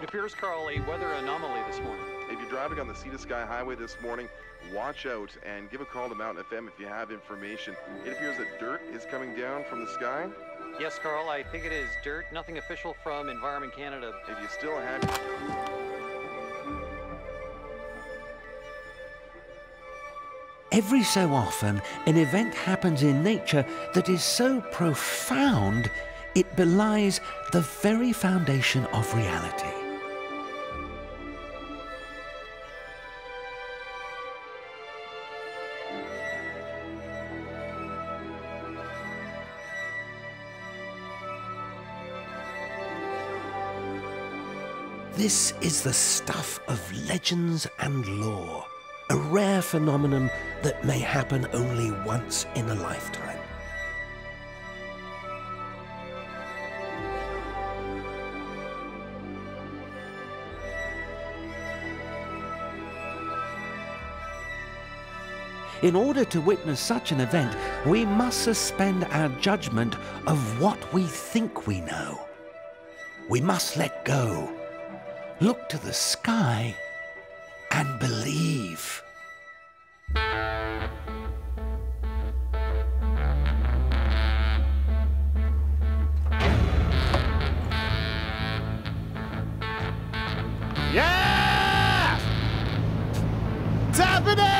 It appears, Carl, a weather anomaly this morning. If you're driving on the Sea to Sky Highway this morning, watch out and give a call to Mountain FM if you have information. It appears that dirt is coming down from the sky. Yes, Carl, I think it is dirt. Nothing official from Environment Canada. If you still have... Every so often, an event happens in nature that is so profound, it belies the very foundation of reality. This is the stuff of legends and lore, a rare phenomenon that may happen only once in a lifetime. In order to witness such an event, we must suspend our judgment of what we think we know. We must let go, look to the sky, and believe. Yeah! It's happening!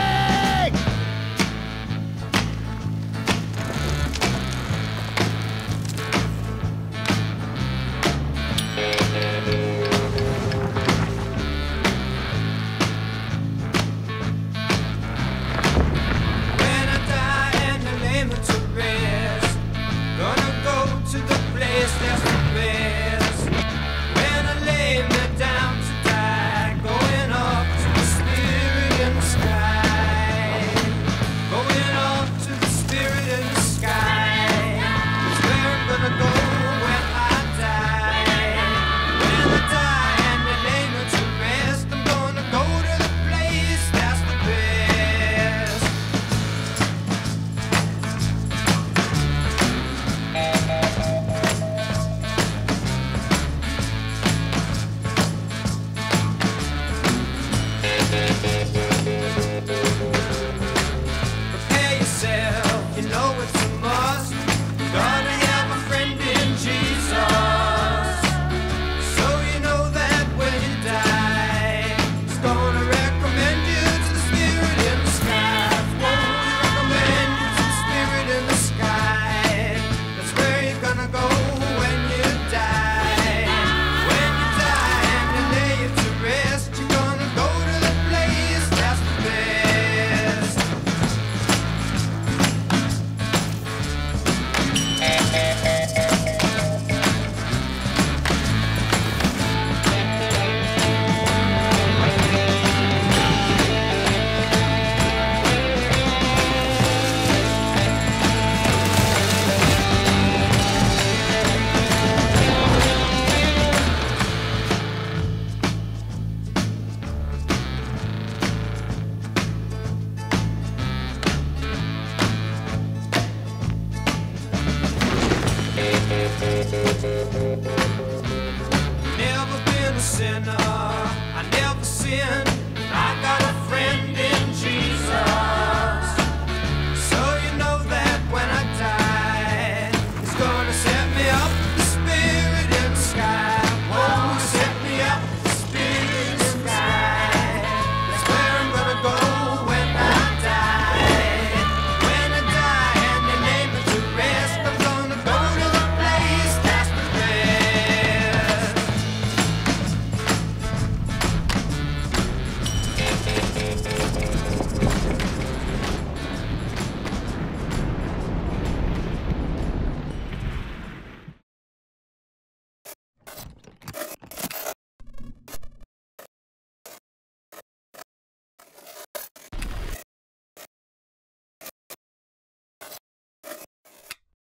Never been a sinner, I never sinned.